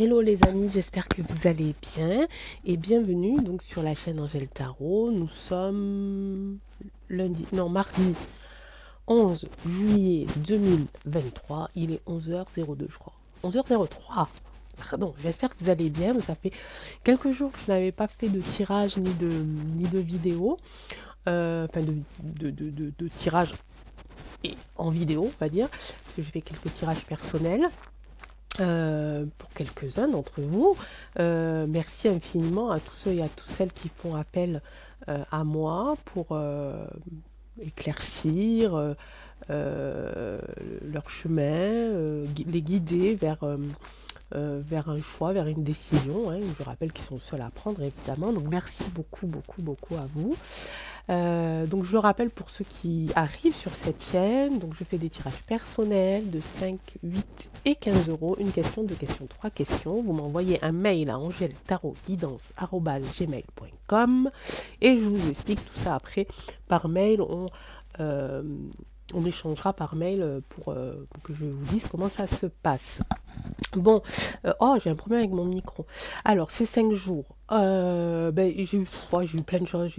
Hello les amis, j'espère que vous allez bien et bienvenue donc sur la chaîne Angèle Tarot. Nous sommes mardi 11 juillet 2023, il est 11h02 je crois. 11h03. Pardon, j'espère que vous allez bien. Ça fait quelques jours que je n'avais pas fait de tirage ni de vidéo, enfin de tirage en vidéo, on va dire, parce que j'ai fait quelques tirages personnels. Pour quelques-uns d'entre vous. Merci infiniment à tous ceux et à toutes celles qui font appel à moi pour éclaircir leur chemin, les guider vers un choix, vers une décision. Hein. Je rappelle qu'ils sont seuls à prendre, évidemment. Donc merci beaucoup, beaucoup, beaucoup à vous. Donc je le rappelle pour ceux qui arrivent sur cette chaîne, donc je fais des tirages personnels de 5, 8 et 15 euros, une question, deux questions, trois questions. Vous m'envoyez un mail à angeletarotguidance@gmail.com et je vous explique tout ça après par mail. On échangera par mail pour que je vous dise comment ça se passe. Bon, oh, j'ai un problème avec mon micro. Alors, ces 5 jours, j'ai eu plein de choses,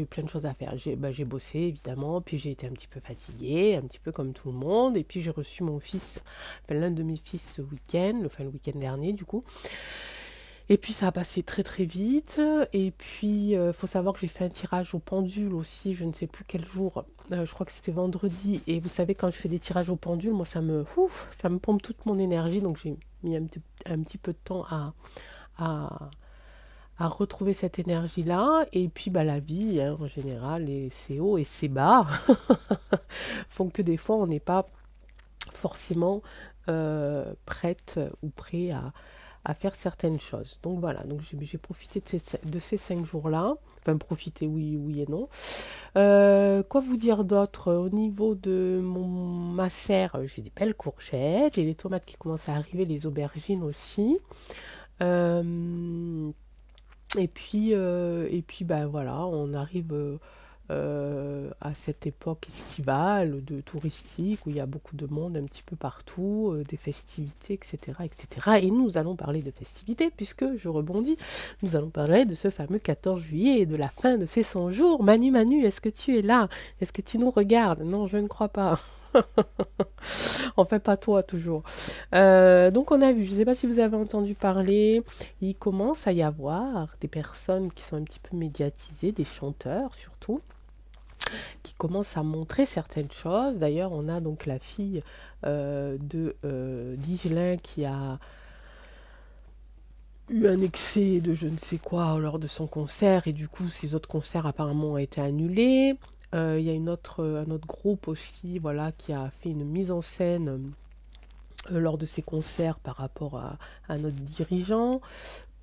à faire. J'ai bossé, évidemment, puis j'ai été un petit peu fatiguée, un petit peu comme tout le monde, et puis j'ai reçu mon fils, enfin l'un de mes fils ce week-end, le week-end dernier, du coup. Et puis ça a passé très très vite. Et puis faut savoir que j'ai fait un tirage au pendule aussi, je ne sais plus quel jour. Je crois que c'était vendredi. Et vous savez, quand je fais des tirages au pendule, moi ça me pompe toute mon énergie. Donc j'ai mis un petit peu de temps à, à retrouver cette énergie-là. Et puis la vie, hein, en général, et c'est haut et c'est bas, font que des fois on n'est pas forcément prête ou prêt à faire certaines choses. Donc voilà, donc j'ai profité de ces 5 jours-là. Enfin, profiter, oui, oui et non. Quoi vous dire d'autre? Au niveau de ma serre, j'ai des belles courgettes, j'ai les tomates qui commencent à arriver, les aubergines aussi. Euh, et puis voilà, on arrive à cette époque estivale, touristique, où il y a beaucoup de monde un petit peu partout, des festivités, etc., etc. Et nous allons parler de festivités, puisque, je rebondis, nous allons parler de ce fameux 14 juillet et de la fin de ces 100 jours. Manu, est-ce que tu es là? Est-ce que tu nous regardes? Non, je ne crois pas. Enfin, pas toi, toujours. Donc, on a vu, je ne sais pas si vous avez entendu parler, il commence à y avoir des personnes qui sont un petit peu médiatisées, des chanteurs surtout, qui commence à montrer certaines choses. D'ailleurs, on a donc la fille de d'Igelin qui a eu un excès de je ne sais quoi lors de son concert et du coup, ses autres concerts apparemment ont été annulés. Il y a un autre groupe aussi, voilà, qui a fait une mise en scène lors de ses concerts par rapport à notre dirigeant.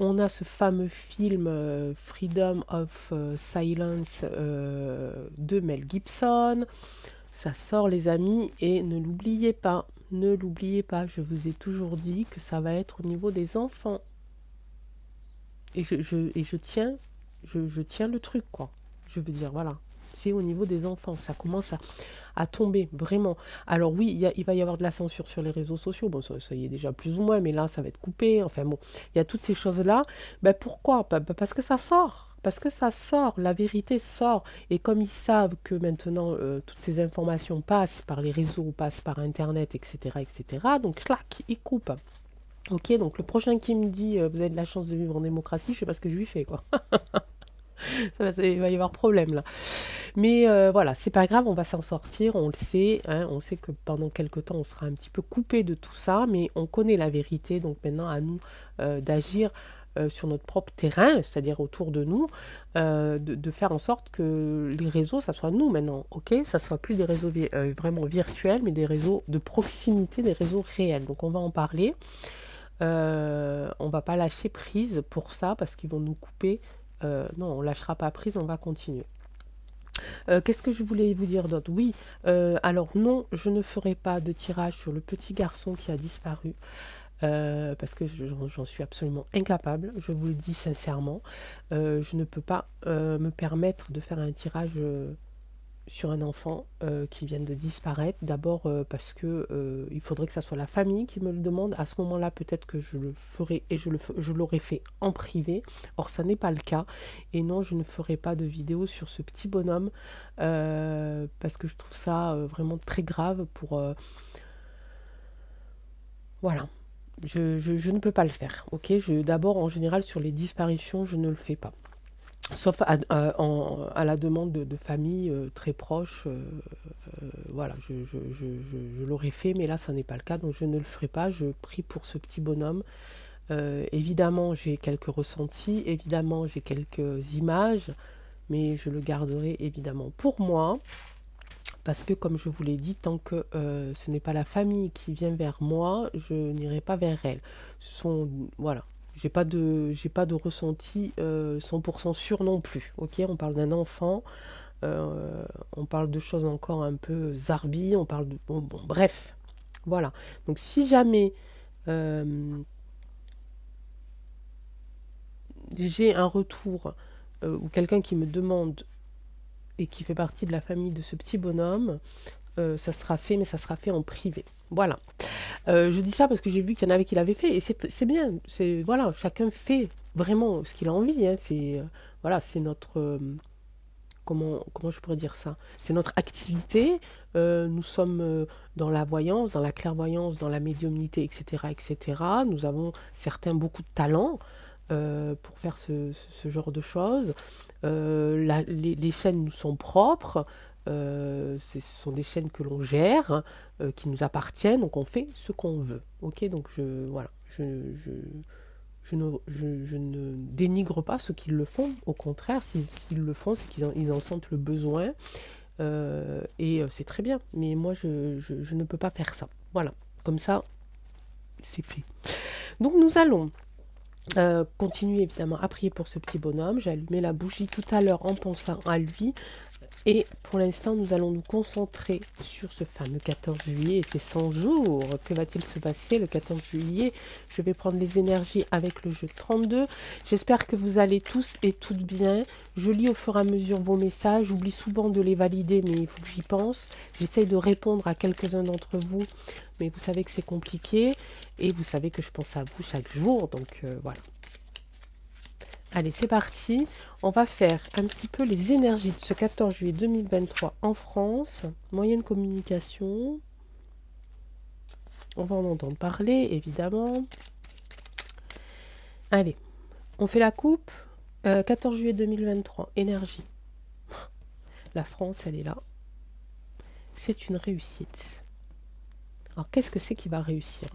On a ce fameux film Freedom of Silence de Mel Gibson. Ça sort les amis et ne l'oubliez pas, je vous ai toujours dit que ça va être au niveau des enfants. Et je tiens, je tiens le truc quoi. Je veux dire, voilà. C'est au niveau des enfants, ça commence à tomber, vraiment. Alors oui, il va y avoir de la censure sur les réseaux sociaux, bon, ça y est déjà plus ou moins, mais là, ça va être coupé, enfin bon, il y a toutes ces choses-là. Ben pourquoi? Parce que ça sort, la vérité sort, et comme ils savent que maintenant, toutes ces informations passent par les réseaux, passent par Internet, etc., etc., donc clac, ils coupent. Ok, donc le prochain qui me dit vous avez de la chance de vivre en démocratie, je sais pas ce que je lui fais, quoi. Il va y avoir problème là. Mais voilà, c'est pas grave, on va s'en sortir, on le sait, hein, on sait que pendant quelque temps on sera un petit peu coupé de tout ça, mais on connaît la vérité, donc maintenant à nous d'agir sur notre propre terrain, c'est-à-dire autour de nous, de faire en sorte que les réseaux, ça soit nous maintenant, ok? Ça soit plus des réseaux vraiment virtuels, mais des réseaux de proximité, des réseaux réels. Donc on va en parler. On va pas lâcher prise pour ça parce qu'ils vont nous couper. Non, on lâchera pas prise, on va continuer. Qu'est-ce que je voulais vous dire d'autre? Oui, alors non, je ne ferai pas de tirage sur le petit garçon qui a disparu. Parce que j'en suis absolument incapable, je vous le dis sincèrement. Je ne peux pas me permettre de faire un tirage sur un enfant qui vient de disparaître. D'abord parce que il faudrait que ça soit la famille qui me le demande. À ce moment-là, peut-être que je le ferai et je l'aurais fait en privé. Or, ça n'est pas le cas. Et non, je ne ferai pas de vidéo sur ce petit bonhomme parce que je trouve ça vraiment très grave pour... voilà. Je ne peux pas le faire. Ok, d'abord, en général, sur les disparitions, je ne le fais pas. Sauf à la demande de familles très proches. Voilà, je l'aurais fait, mais là, ça n'est pas le cas, donc je ne le ferai pas. Je prie pour ce petit bonhomme. Évidemment, j'ai quelques ressentis, évidemment, j'ai quelques images, mais je le garderai évidemment pour moi. Parce que, comme je vous l'ai dit, tant que ce n'est pas la famille qui vient vers moi, je n'irai pas vers elle. Voilà, j'ai pas de ressenti 100% sûr non plus. Ok, on parle d'un enfant, on parle de choses encore un peu zarbi, on parle de... Bon, bref, voilà. Donc si jamais j'ai un retour ou quelqu'un qui me demande et qui fait partie de la famille de ce petit bonhomme, ça sera fait, mais ça sera fait en privé. Voilà. Je dis ça parce que j'ai vu qu'il y en avait qui l'avaient fait et c'est bien. Voilà, chacun fait vraiment ce qu'il a envie. Hein. Voilà, c'est notre comment je pourrais dire ça? C'est notre activité. Nous sommes dans la voyance, dans la clairvoyance, dans la médiumnité, etc., etc. Nous avons certains beaucoup de talent pour faire ce genre de choses. Les chaînes nous sont propres. Ce sont des chaînes que l'on gère, qui nous appartiennent, donc on fait ce qu'on veut. Ok, donc voilà, je ne dénigre pas ceux qui le font. Au contraire, s'ils le font, c'est qu'ils en sentent le besoin. Et c'est très bien. Mais moi, je ne peux pas faire ça. Voilà, comme ça, c'est fait. Donc nous allons continuer évidemment à prier pour ce petit bonhomme. J'ai allumé la bougie tout à l'heure en pensant à lui. Et pour l'instant, nous allons nous concentrer sur ce fameux 14 juillet et ces 100 jours. Que va-t-il se passer le 14 juillet? Je vais prendre les énergies avec le jeu 32. J'espère que vous allez tous et toutes bien. Je lis au fur et à mesure vos messages. J'oublie souvent de les valider, mais il faut que j'y pense. J'essaye de répondre à quelques-uns d'entre vous, mais vous savez que c'est compliqué. Et vous savez que je pense à vous chaque jour, donc voilà. Allez, c'est parti. On va faire un petit peu les énergies de ce 14 juillet 2023 en France. Moyenne de communication. On va en entendre parler, évidemment. Allez, on fait la coupe. 14 juillet 2023, énergie. La France, elle est là. C'est une réussite. Alors, qu'est-ce que c'est qui va réussir?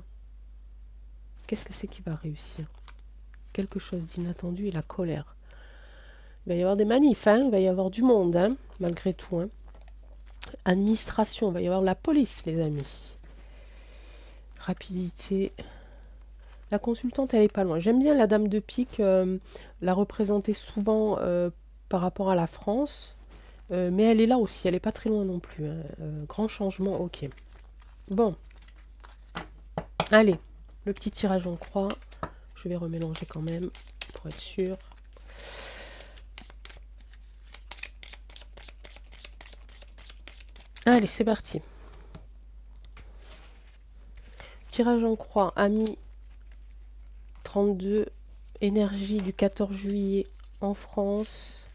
Qu'est-ce que c'est qui va réussir? Quelque chose d'inattendu et la colère. Il va y avoir des manifs, hein, il va y avoir du monde, hein, malgré tout. Hein. Administration, il va y avoir la police, les amis. Rapidité. La consultante, elle est pas loin. J'aime bien la dame de pique, la représenter souvent par rapport à la France. Mais elle est là aussi, elle n'est pas très loin non plus. Hein. Grand changement, ok. Bon. Allez, le petit tirage en croix. Je vais remélanger quand même, pour être sûr. Allez, c'est parti. Tirage en croix, ami 32, énergie du 14 juillet en France.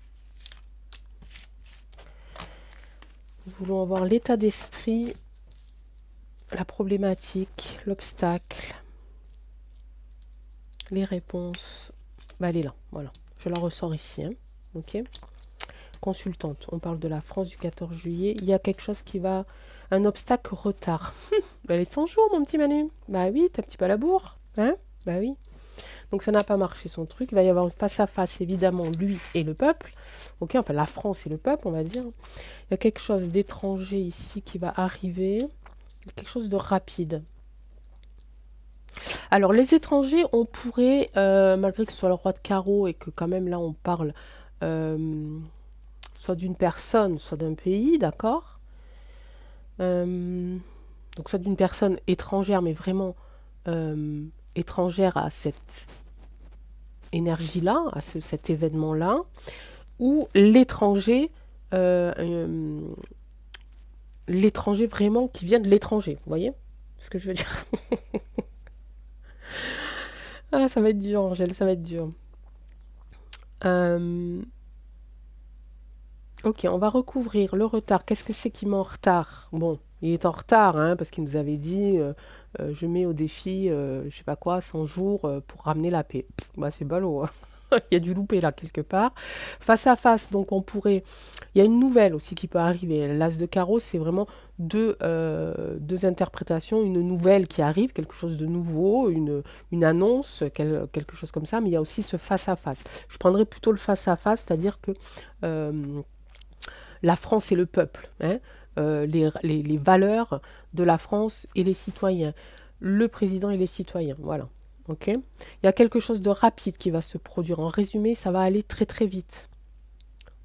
Nous voulons avoir l'état d'esprit, la problématique, l'obstacle, les réponses. Bah, elle est là, voilà. Je la ressors ici, hein. Ok. Consultante, on parle de la France du 14 juillet. Il y a quelque chose qui va... Un obstacle retard. Bah, les 100 jours, mon petit Manu. Bah oui, t'es un petit peu à la bourre. Hein? Bah oui. Donc ça n'a pas marché son truc. Il va y avoir face à face, évidemment, lui et le peuple. Ok, enfin la France et le peuple, on va dire. Il y a quelque chose d'étranger ici qui va arriver. Quelque chose de rapide. Alors, les étrangers, on pourrait, malgré que ce soit le roi de carreau et que quand même là, on parle soit d'une personne, soit d'un pays, d'accord donc, soit d'une personne étrangère, mais vraiment étrangère à cette énergie-là, à cet événement-là, ou l'étranger l'étranger vraiment qui vient de l'étranger. Vous voyez ce que je veux dire? Ah, ça va être dur, Angèle, ça va être dur. Euh, ok, on va recouvrir le retard. Qu'est-ce que c'est qui met en retard? Bon, il est en retard, hein, parce qu'il nous avait dit, je mets au défi, je sais pas quoi, 100 jours pour ramener la paix. Bah, c'est ballot, hein. Il y a du loupé là quelque part. Face à face, donc on pourrait. Il y a une nouvelle aussi qui peut arriver. L'As de carreau, c'est vraiment deux interprétations. Une nouvelle qui arrive, quelque chose de nouveau, une annonce, quelque chose comme ça. Mais il y a aussi ce face à face. Je prendrais plutôt le face à face, c'est-à-dire que euh, la France et le peuple, hein, les valeurs de la France et les citoyens, le président et les citoyens, voilà. Ok. Il y a quelque chose de rapide qui va se produire. En résumé, ça va aller très très vite.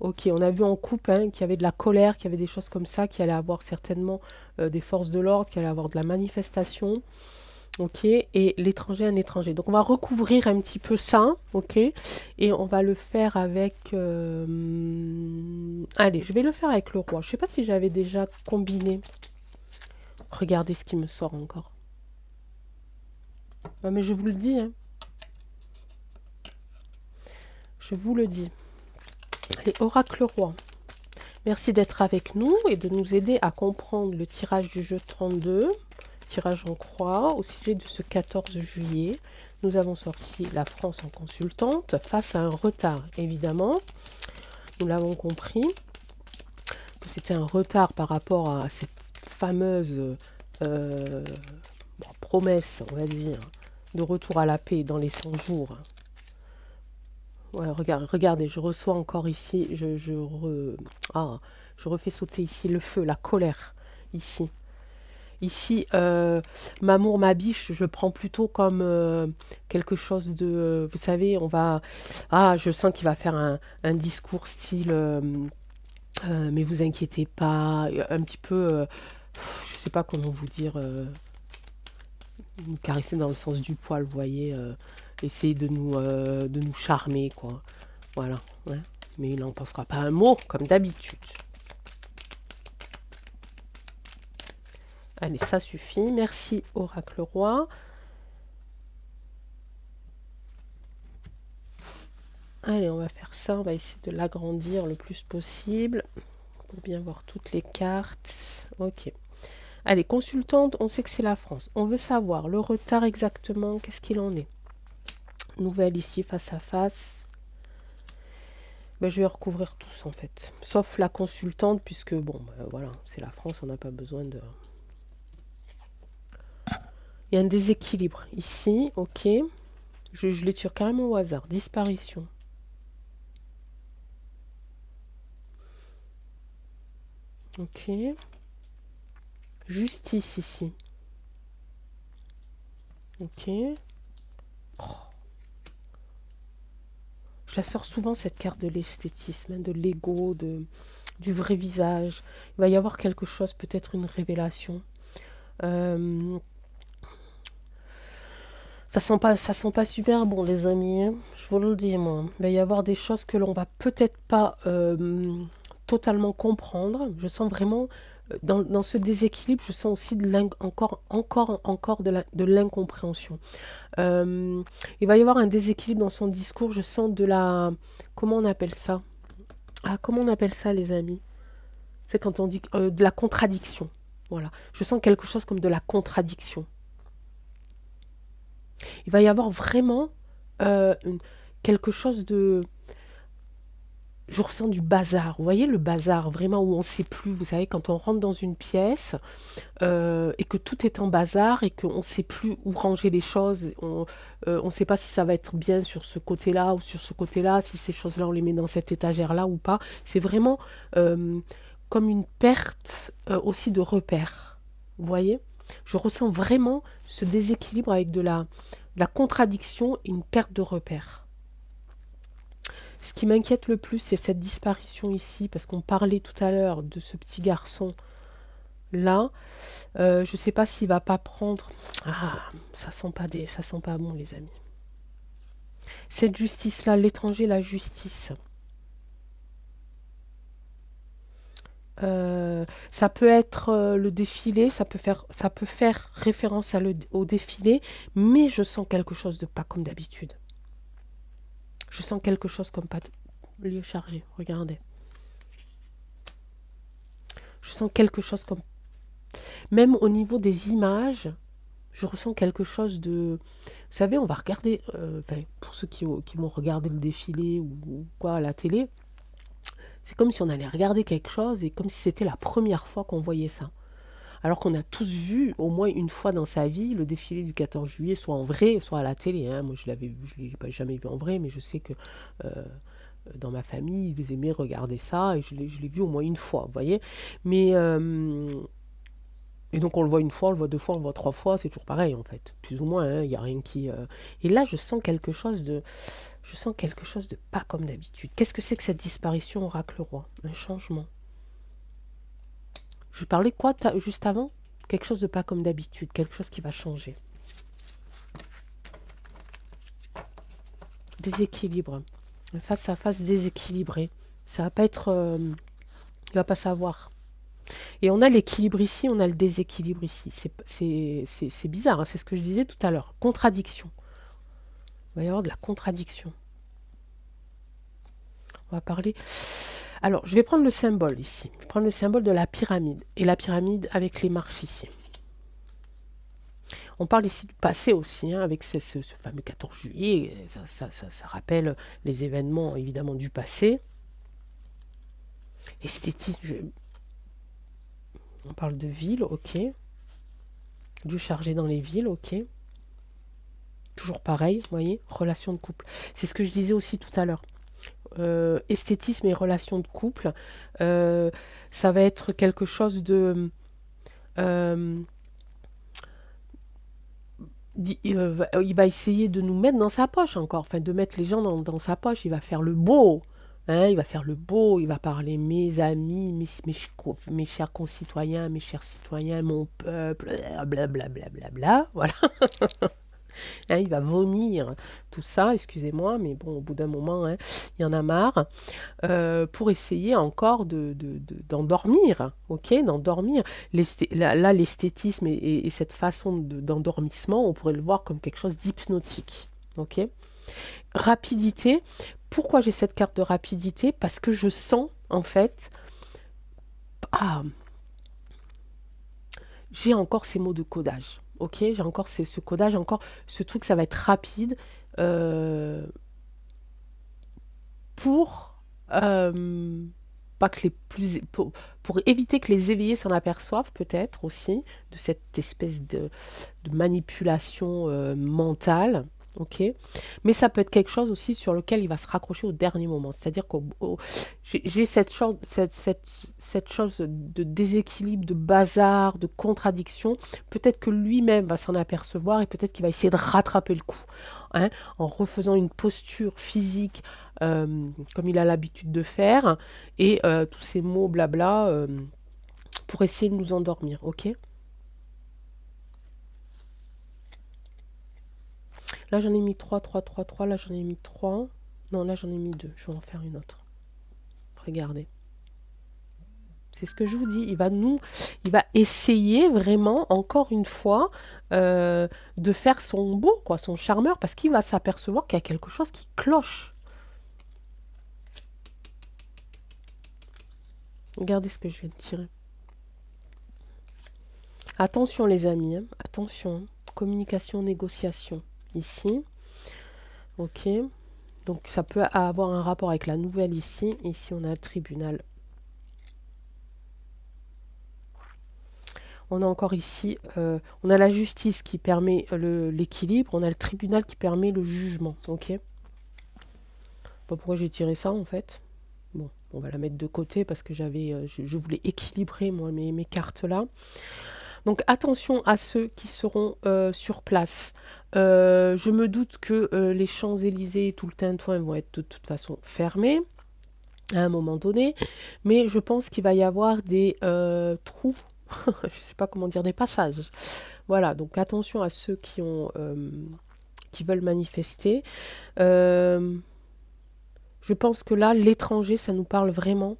Ok, on a vu en coupe hein, qu'il y avait de la colère, qu'il y avait des choses comme ça, qu'il allait avoir certainement des forces de l'ordre, qu'il allait avoir de la manifestation. Ok, et l'étranger, un étranger. Donc on va recouvrir un petit peu ça, ok, et on va le faire avec... Allez, je vais le faire avec le roi. Je sais pas si j'avais déjà combiné. Regardez ce qui me sort encore. Ah, mais je vous le dis, hein. Je vous le dis. Allez, oracle roi. Merci d'être avec nous et de nous aider à comprendre le tirage du jeu 32. Tirage en croix au sujet de ce 14 juillet. Nous avons sorti la France en consultante face à un retard, évidemment. Nous l'avons compris, que c'était un retard par rapport à cette fameuse promesse, on va dire, de retour à la paix dans les 100 jours. Ouais, regardez, je reçois encore ici, je refais sauter ici le feu, la colère, ici. Ici, Mamour, ma biche, je prends plutôt comme quelque chose de... vous savez, on va... Ah, je sens qu'il va faire un discours style... mais vous inquiétez pas, un petit peu... je sais pas comment vous dire... nous caresser dans le sens du poil, vous voyez. Essayer de nous charmer, quoi. Voilà. Ouais. Mais il n'en pensera pas un mot, comme d'habitude. Allez, ça suffit. Merci, Oracle Roi. Allez, on va faire ça. On va essayer de l'agrandir le plus possible pour bien voir toutes les cartes. Ok. Allez, consultante, on sait que c'est la France. On veut savoir le retard exactement, qu'est-ce qu'il en est. Nouvelle ici, face à face. Ben, je vais recouvrir tous en fait. Sauf la consultante, puisque bon, ben, voilà, c'est la France, on n'a pas besoin de... Il y a un déséquilibre ici, ok. Je les tire carrément au hasard. Disparition. Ok. Justice ici. Ok. Oh. Je la sors souvent cette carte de l'esthétisme, hein, de l'ego, du vrai visage. Il va y avoir quelque chose, peut-être une révélation. Ça sent pas super bon, les amis, hein. Je vous le dis, moi. Il va y avoir des choses que l'on va peut-être pas totalement comprendre. Je sens vraiment, dans ce déséquilibre, je sens aussi encore de l'incompréhension. Il va y avoir un déséquilibre dans son discours. Je sens de la... Comment on appelle ça? Ah, comment on appelle ça, les amis? C'est quand on dit de la contradiction. Voilà. Je sens quelque chose comme de la contradiction. Il va y avoir vraiment quelque chose de... Je ressens du bazar. Vous voyez le bazar, vraiment où on ne sait plus. Vous savez, quand on rentre dans une pièce et que tout est en bazar et qu'on ne sait plus où ranger les choses, on ne sait pas si ça va être bien sur ce côté-là ou sur ce côté-là, si ces choses-là, on les met dans cette étagère-là ou pas. C'est vraiment comme une perte aussi de repères. Vous voyez? Je ressens vraiment ce déséquilibre avec de la contradiction et une perte de repères. Ce qui m'inquiète le plus, c'est cette disparition ici, parce qu'on parlait tout à l'heure de ce petit garçon là. Je ne sais pas s'il va pas prendre... Ah, ça sent pas bon, les amis. Cette justice-là, l'étranger, la justice. Ça peut être le défilé, ça peut faire référence au défilé, mais je sens quelque chose de pas comme d'habitude. Je sens quelque chose comme pas de lieu chargé. Regardez. Je sens quelque chose comme... Même au niveau des images, je ressens quelque chose de... Vous savez, on va regarder... enfin, pour ceux qui vont regarder le défilé ou quoi à la télé, c'est comme si on allait regarder quelque chose et comme si c'était la première fois qu'on voyait ça. Alors qu'on a tous vu au moins une fois dans sa vie le défilé du 14 juillet, soit en vrai, soit à la télé, hein. Moi, je l'avais vu, je ne l'ai pas jamais vu en vrai, mais je sais que dans ma famille, ils aimaient regarder ça et je l'ai vu au moins une fois, vous voyez. Mais, et donc on le voit une fois, on le voit deux fois, on le voit trois fois, c'est toujours pareil en fait, plus ou moins, hein, il n'y a rien qui... Et là, je sens quelque chose de pas comme d'habitude. Qu'est-ce que c'est que cette disparition, oracle roi? Un changement. Je parlais de quoi juste avant? Quelque chose de pas comme d'habitude, quelque chose qui va changer. Déséquilibre. Face à face déséquilibré. Ça va pas être... il va pas savoir. Et on a l'équilibre ici, on a le déséquilibre ici. C'est bizarre, hein, c'est ce que je disais tout à l'heure. Contradiction. Il va y avoir de la contradiction. On va parler... Alors, je vais prendre le symbole ici. Je vais prendre le symbole de la pyramide. Et la pyramide avec les marches ici. On parle ici du passé aussi, hein, avec ce fameux 14 juillet. Ça rappelle les événements, évidemment, du passé. Esthétisme, on parle de ville, ok. Du chargé dans les villes, ok. Toujours pareil, vous voyez, relation de couple. C'est ce que je disais aussi tout à l'heure. Esthétisme et relation de couple, ça va être quelque chose de... il va essayer de nous mettre dans sa poche encore, enfin de mettre les gens dans sa poche, il va faire le beau, hein, il va faire le beau, il va parler mes amis, mes chers concitoyens, mes chers citoyens, mon peuple, blablabla, voilà. Hein, il va vomir tout ça, excusez-moi, mais bon, au bout d'un moment, hein, il y en a marre, pour essayer encore d'endormir, ok, d'endormir. Là, l'esthétisme et cette façon d'endormissement, on pourrait le voir comme quelque chose d'hypnotique, ok. Rapidité, pourquoi j'ai cette carte de rapidité? Parce que je sens, en fait, ah, j'ai encore ces mots de codage. Ok, j'ai encore ce codage, encore ce truc, ça va être rapide pour pas que les plus pour éviter que les éveillés s'en aperçoivent peut-être aussi de cette espèce de manipulation mentale. Ok, mais ça peut être quelque chose aussi sur lequel il va se raccrocher au dernier moment. C'est-à-dire que j'ai cette chose de déséquilibre, de bazar, de contradiction. Peut-être que lui-même va s'en apercevoir et peut-être qu'il va essayer de rattraper le coup, hein, en refaisant une posture physique comme il a l'habitude de faire, et tous ces mots blabla pour essayer de nous endormir, ok. Là j'en ai mis 3 3 3 3 là j'en ai mis 3 non, là j'en ai mis 2 je vais en faire une autre. Regardez. C'est ce que je vous dis, il va essayer vraiment, encore une fois, de faire son beau, quoi, son charmeur, parce qu'il va s'apercevoir qu'il y a quelque chose qui cloche. Regardez ce que je viens de tirer. Attention les amis, hein, attention, communication, négociation, ici, ok, donc ça peut avoir un rapport avec la nouvelle ici, ici on a le tribunal. On a encore ici, on a la justice qui permet l'équilibre, on a le tribunal qui permet le jugement, ok. Pas pourquoi j'ai tiré ça en fait. Bon, on va la mettre de côté parce que je voulais équilibrer moi mes cartes là. Donc attention à ceux qui seront sur place. Je me doute que les Champs-Élysées et tout le tintouin vont être de toute façon fermés à un moment donné, mais je pense qu'il va y avoir des trous, je ne sais pas comment dire, des passages. Voilà, donc attention à ceux qui veulent manifester. Je pense que là, l'étranger, ça nous parle vraiment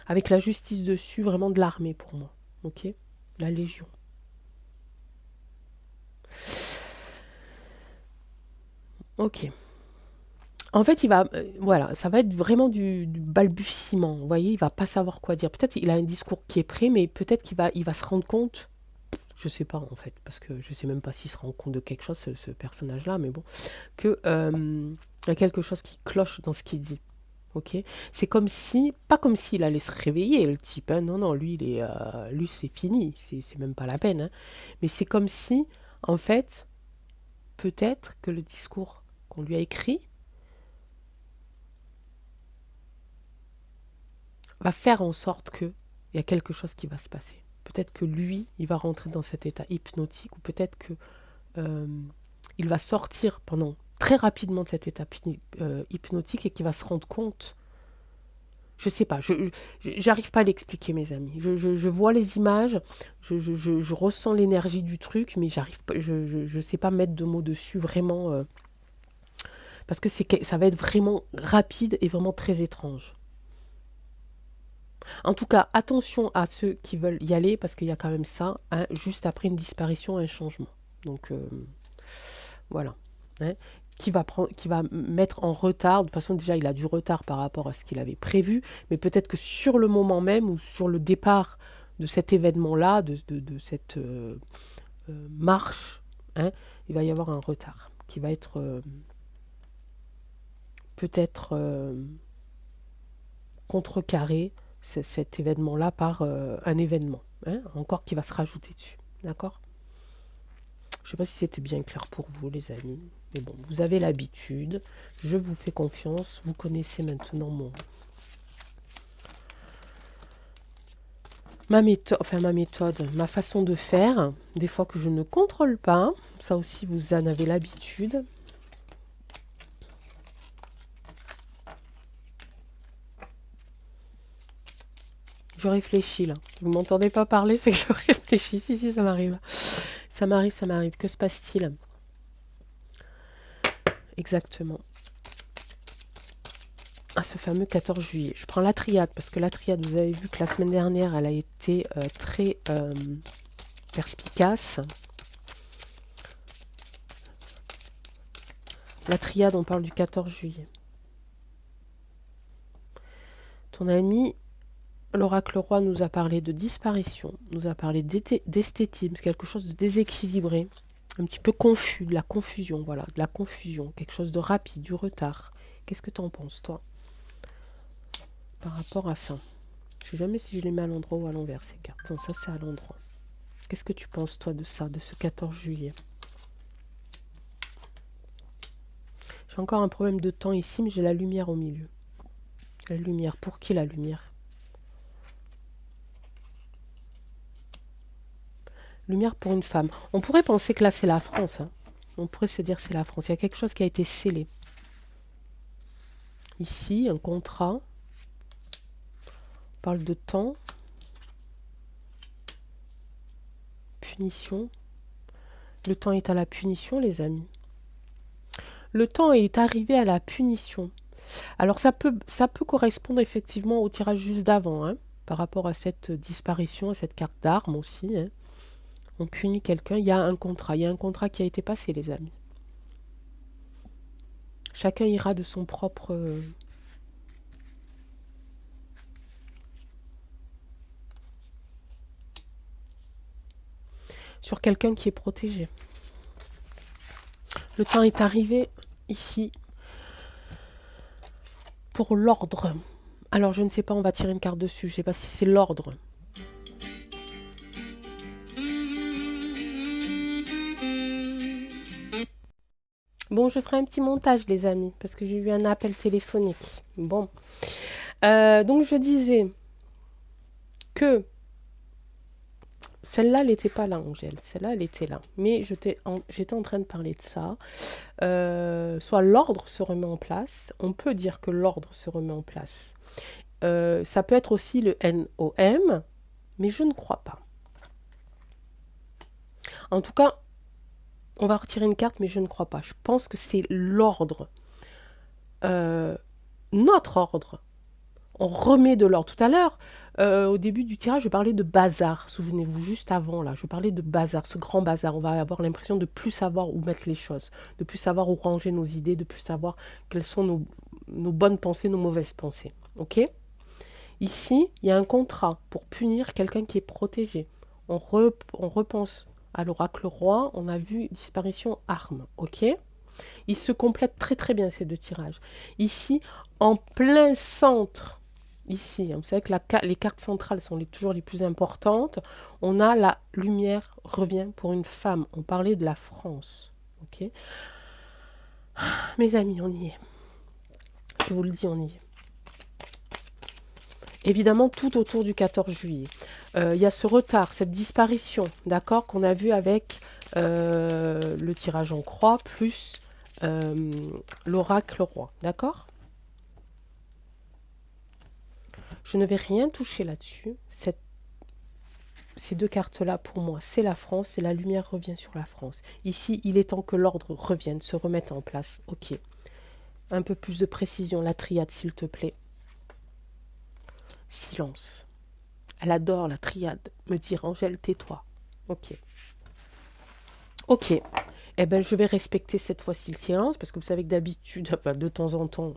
Avec la justice dessus, vraiment de l'armée pour moi. Ok? La Légion. Ok. En fait, voilà, ça va être vraiment du balbutiement. Vous voyez, il va pas savoir quoi dire. Peut-être il a un discours qui est prêt, mais peut-être qu'il va se rendre compte. Je sais pas en fait, parce que je sais même pas s'il se rend compte de quelque chose, ce personnage-là, mais bon, que y a quelque chose qui cloche dans ce qu'il dit. Ok? C'est comme si, pas comme s'il allait se réveiller, le type, hein. Non, non, lui c'est fini, c'est même pas la peine, hein. Mais c'est comme si, en fait, peut-être que le discours qu'on lui a écrit va faire en sorte que il y a quelque chose qui va se passer. Peut-être que lui, il va rentrer dans cet état hypnotique, ou peut-être que euh, il va sortir pendant très rapidement de cet état hypnotique et qu'il va se rendre compte. Je sais pas, j'arrive pas à l'expliquer, mes amis. Je vois les images, je ressens l'énergie du truc, mais j'arrive pas, je sais pas mettre de mots dessus vraiment, parce que ça va être vraiment rapide et vraiment très étrange. En tout cas, attention à ceux qui veulent y aller, parce qu'il y a quand même ça, hein, juste après une disparition, un changement. Donc voilà. Hein, qui va mettre en retard. De toute façon, déjà, il a du retard par rapport à ce qu'il avait prévu, mais peut-être que sur le moment même ou sur le départ de cet événement-là, de cette marche, hein, il va y avoir un retard qui va être peut-être contrecarré, cet événement-là, par un événement, hein, encore qui va se rajouter dessus. D'accord? Je ne sais pas si c'était bien clair pour vous, les amis. Mais bon, vous avez l'habitude. Je vous fais confiance. Vous connaissez maintenant ma façon de faire. Des fois que je ne contrôle pas. Ça aussi, vous en avez l'habitude. Je réfléchis là. Vous m'entendez pas parler, c'est que je réfléchis. Si, si, ça m'arrive. Ça m'arrive, ça m'arrive. Que se passe-t-il? Exactement. À ce fameux 14 juillet. Je prends la triade parce que la triade, vous avez vu que la semaine dernière, elle a été très perspicace. La triade, on parle du 14 juillet. Ton ami, l'oracle roi, nous a parlé de disparition, nous a parlé d'esthétisme, quelque chose de déséquilibré, un petit peu confus, de la confusion, voilà, de la confusion, quelque chose de rapide, du retard. Qu'est-ce que tu en penses, toi, par rapport à ça? Je sais jamais si je les mets à l'endroit ou à l'envers, ces cartes. Non, ça, c'est à l'endroit. Qu'est-ce que tu penses, toi, de ça, de ce 14 juillet? J'ai encore un problème de temps ici, mais j'ai la lumière au milieu. La lumière, pour qui la lumière? Lumière pour une femme. On pourrait penser que là, c'est la France, hein. On pourrait se dire c'est la France. Il y a quelque chose qui a été scellé. Ici, un contrat. On parle de temps. Punition. Le temps est à la punition, les amis. Le temps est arrivé à la punition. Alors ça peut correspondre effectivement au tirage juste d'avant, hein, par rapport à cette disparition, à cette carte d'arme aussi, hein. On punit quelqu'un, il y a un contrat. Il y a un contrat qui a été passé, les amis. Chacun ira de son propre... sur quelqu'un qui est protégé. Le temps est arrivé ici pour l'ordre. Alors je ne sais pas, on va tirer une carte dessus. Je ne sais pas si c'est l'ordre. Bon, je ferai un petit montage, les amis, parce que j'ai eu un appel téléphonique. Bon. Donc je disais que celle-là, elle n'était pas là, Angèle. Celle-là, elle était là. Mais j'étais en train de parler de ça. Soit l'ordre se remet en place. On peut dire que l'ordre se remet en place. Ça peut être aussi le NOM, mais je ne crois pas. En tout cas, on va retirer une carte, mais je ne crois pas. Je pense que c'est l'ordre. Notre ordre. On remet de l'ordre. Tout à l'heure, au début du tirage, je parlais de bazar. Souvenez-vous, juste avant, là, je parlais de bazar, ce grand bazar. On va avoir l'impression de plus savoir où mettre les choses, de plus savoir où ranger nos idées, de plus savoir quelles sont nos bonnes pensées, nos mauvaises pensées. Ok? Ici, il y a un contrat pour punir quelqu'un qui est protégé. On repense à l'oracle roi, on a vu disparition arme. Ok? Ils se complètent très très bien ces deux tirages. Ici, en plein centre, ici, vous savez que les cartes centrales sont toujours les plus importantes, on a la lumière revient pour une femme. On parlait de la France. Ok, mes amis, on y est. Je vous le dis, on y est. Évidemment, tout autour du 14 juillet. Il y a ce retard, cette disparition, d'accord, qu'on a vu avec le tirage en croix, plus l'oracle roi, d'accord? Je ne vais rien toucher là-dessus. Ces deux cartes-là, pour moi, c'est la France et la lumière revient sur la France. Ici, il est temps que l'ordre revienne, se remette en place. Ok. Un peu plus de précision, la triade, s'il te plaît. Silence. Elle adore la triade. Me dire, Angèle, tais-toi. Ok. Ok. Eh bien, je vais respecter cette fois-ci le silence, parce que vous savez que d'habitude, de temps en temps,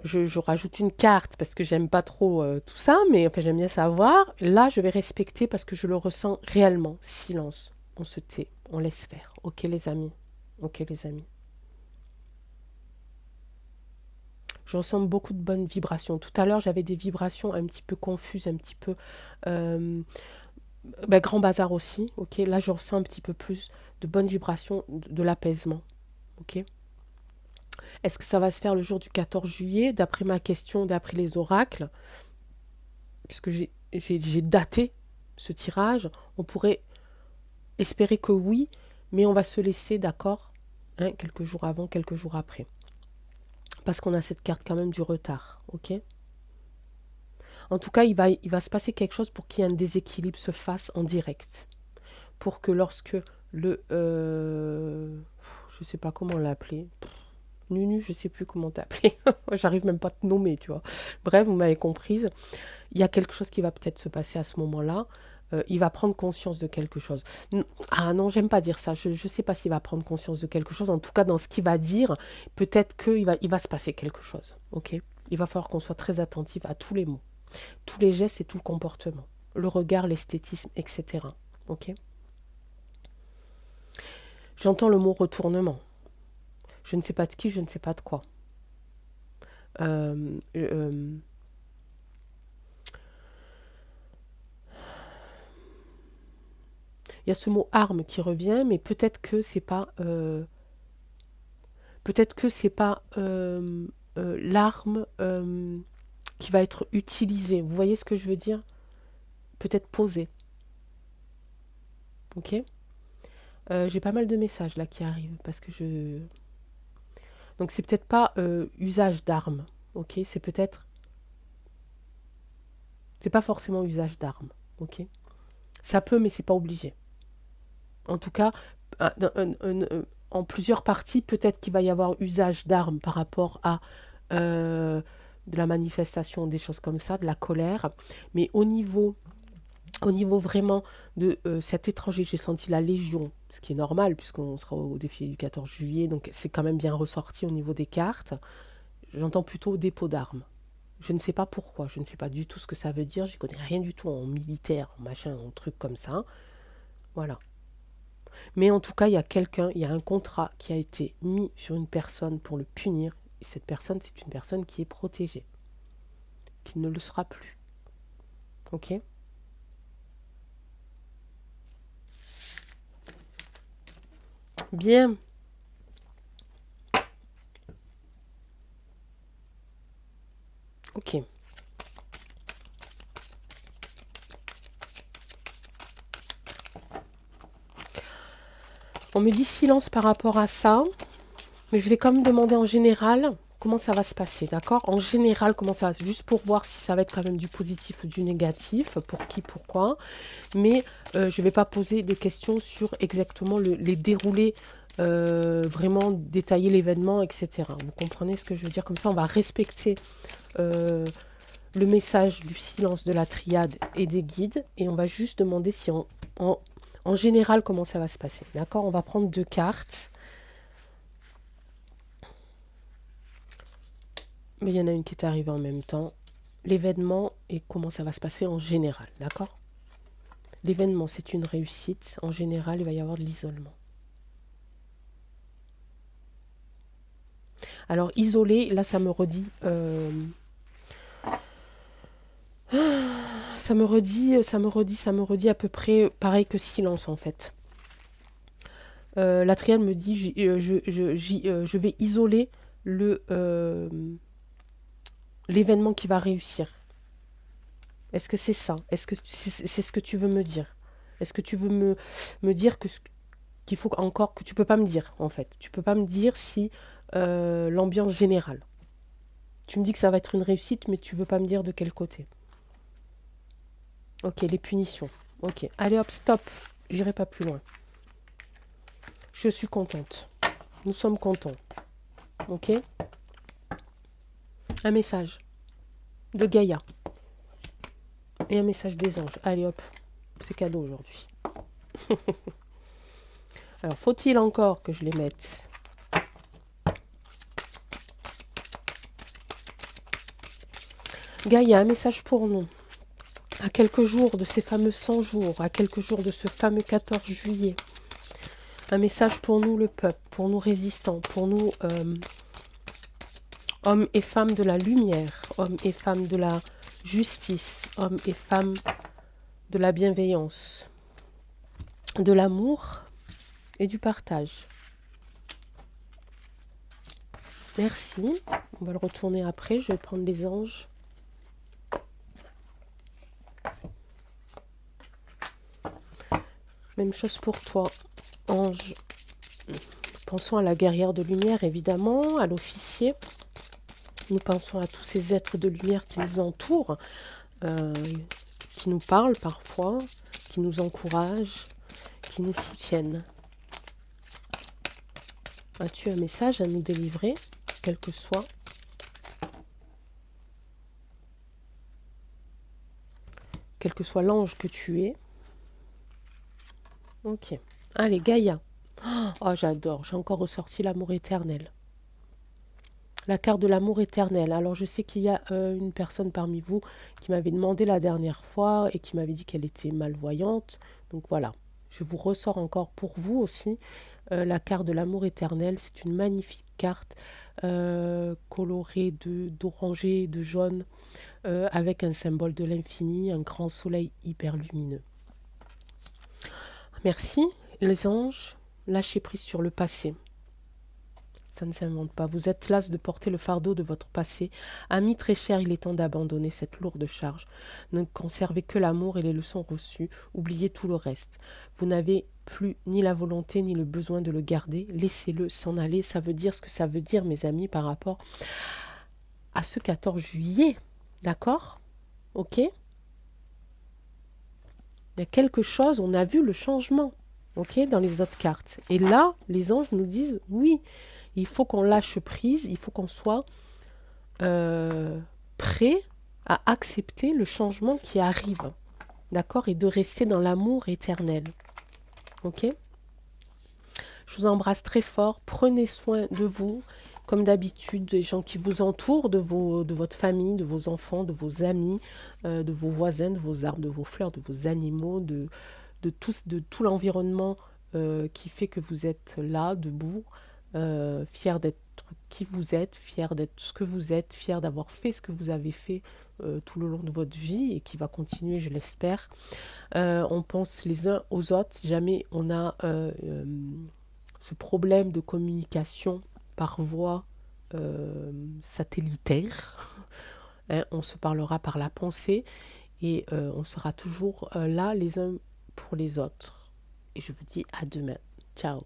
je rajoute une carte parce que j'aime pas trop tout ça, mais enfin, j'aime bien savoir. Là, je vais respecter parce que je le ressens réellement. Silence. On se tait. On laisse faire. Ok, les amis. Ok, les amis. Je ressens beaucoup de bonnes vibrations. Tout à l'heure, j'avais des vibrations un petit peu confuses, un petit peu... grand bazar aussi. Ok, là, je ressens un petit peu plus de bonnes vibrations, de l'apaisement. Ok. Est-ce que ça va se faire le jour du 14 juillet, d'après ma question, d'après les oracles, puisque j'ai daté ce tirage, on pourrait espérer que oui, mais on va se laisser, d'accord, hein, quelques jours avant, quelques jours après. Parce qu'on a cette carte quand même du retard, ok? En tout cas, il va se passer quelque chose pour qu'il y ait un déséquilibre se fasse en direct. Pour que lorsque le... je sais pas comment l'appeler. Nunu, je sais plus comment t'appeler. J'arrive même pas à te nommer, tu vois. Bref, vous m'avez comprise. Il y a quelque chose qui va peut-être se passer à ce moment-là. Il va prendre conscience de quelque chose. Ah non, j'aime pas dire ça. Je ne sais pas s'il va prendre conscience de quelque chose. En tout cas, dans ce qu'il va dire, peut-être qu'il va se passer quelque chose. Ok? Il va falloir qu'on soit très attentif à tous les mots, tous les gestes et tout le comportement. Le regard, l'esthétisme, etc. Ok? J'entends le mot retournement. Je ne sais pas de qui, je ne sais pas de quoi. Il y a ce mot arme qui revient, mais peut-être que c'est pas l'arme qui va être utilisée. Vous voyez ce que je veux dire? Peut-être posée. Ok? J'ai pas mal de messages là qui arrivent parce que je... Donc c'est peut-être pas usage d'armes. Ok? C'est peut-être... C'est pas forcément usage d'armes. Ok? Ça peut, mais c'est pas obligé. En tout cas, en plusieurs parties, peut-être qu'il va y avoir usage d'armes par rapport à de la manifestation, des choses comme ça, de la colère. Mais au niveau vraiment de cet étranger, j'ai senti la légion, ce qui est normal puisqu'on sera au défi du 14 juillet, donc c'est quand même bien ressorti au niveau des cartes. J'entends plutôt dépôt d'armes. Je ne sais pas pourquoi, je ne sais pas du tout ce que ça veut dire, j'y connais rien du tout en militaire, en machin, en truc comme ça. Voilà. Mais en tout cas, il y a un contrat qui a été mis sur une personne pour le punir. Et cette personne, c'est une personne qui est protégée, qui ne le sera plus. Ok? Bien. Ok. On me dit silence par rapport à ça, mais je vais quand même demander en général comment ça va se passer, d'accord? En général, comment ça va, juste pour voir si ça va être quand même du positif ou du négatif, pour qui, pourquoi. Mais je ne vais pas poser des questions sur exactement les déroulés vraiment détailler l'événement, etc. Vous comprenez ce que je veux dire? Comme ça, on va respecter le message du silence de la triade et des guides, et on va juste demander si en général comment ça va se passer. D'accord? On va prendre 2 cartes. Mais il y en a une qui est arrivée en même temps. L'événement et comment ça va se passer en général. D'accord? L'événement, c'est une réussite. En général, il va y avoir de l'isolement. Alors, isolé, là, ça me redit... ça me redit à peu près pareil que silence, en fait. La triade me dit, je vais isoler l'événement qui va réussir. Est-ce que c'est ça? Est-ce que c'est ce que tu veux me dire? Est-ce que tu veux me dire qu'il faut encore que tu peux pas me dire, en fait? Tu peux pas me dire si l'ambiance générale. Tu me dis que ça va être une réussite, mais tu veux pas me dire de quel côté. Ok, les punitions. Ok, allez hop, stop. J'irai pas plus loin. Je suis contente. Nous sommes contents. Ok? Un message de Gaïa. Et un message des anges. Allez hop, c'est cadeau aujourd'hui. Alors, faut-il encore que je les mette? Gaïa, un message pour nous. À quelques jours de ces fameux 100 jours, à quelques jours de ce fameux 14 juillet. Un message pour nous, le peuple, pour nous résistants, pour nous hommes et femmes de la lumière, hommes et femmes de la justice, hommes et femmes de la bienveillance, de l'amour et du partage. Merci. On va le retourner après. Je vais prendre les anges. Même chose pour toi, ange. Pensons à la guerrière de lumière, évidemment, à l'officier. Nous pensons à tous ces êtres de lumière qui nous entourent, qui nous parlent parfois, qui nous encouragent, qui nous soutiennent. As-tu un message à nous délivrer, quel que soit? Quel que soit l'ange que tu es. Ok. Allez, Gaïa. Oh, j'adore. J'ai encore ressorti l'amour éternel. La carte de l'amour éternel. Alors, je sais qu'il y a une personne parmi vous qui m'avait demandé la dernière fois et qui m'avait dit qu'elle était malvoyante. Donc, voilà. Je vous ressors encore pour vous aussi la carte de l'amour éternel. C'est une magnifique carte colorée d'orangé, de jaune, avec un symbole de l'infini, un grand soleil hyper lumineux. Merci, les anges. Lâchez prise sur le passé. Ça ne s'invente pas. Vous êtes las de porter le fardeau de votre passé. Amis très chers, il est temps d'abandonner cette lourde charge. Ne conservez que l'amour et les leçons reçues. Oubliez tout le reste. Vous n'avez plus ni la volonté ni le besoin de le garder. Laissez-le s'en aller. Ça veut dire ce que ça veut dire, mes amis, par rapport à ce 14 juillet. D'accord? Ok? Il y a quelque chose, on a vu le changement. Ok? Dans les autres cartes. Et là, les anges nous disent oui. Il faut qu'on lâche prise, il faut qu'on soit prêt à accepter le changement qui arrive, d'accord? Et de rester dans l'amour éternel, ok? Je vous embrasse très fort, prenez soin de vous, comme d'habitude, des gens qui vous entourent, de votre famille, de vos enfants, de vos amis, de vos voisins, de vos arbres, de vos fleurs, de vos animaux, de tout l'environnement qui fait que vous êtes là, debout, fier d'être qui vous êtes, fier d'être ce que vous êtes, fier d'avoir fait ce que vous avez fait tout le long de votre vie et qui va continuer, je l'espère. On pense les uns aux autres. Si jamais on a ce problème de communication par voie satellitaire, hein, on se parlera par la pensée et on sera toujours là les uns pour les autres. Et je vous dis à demain. Ciao.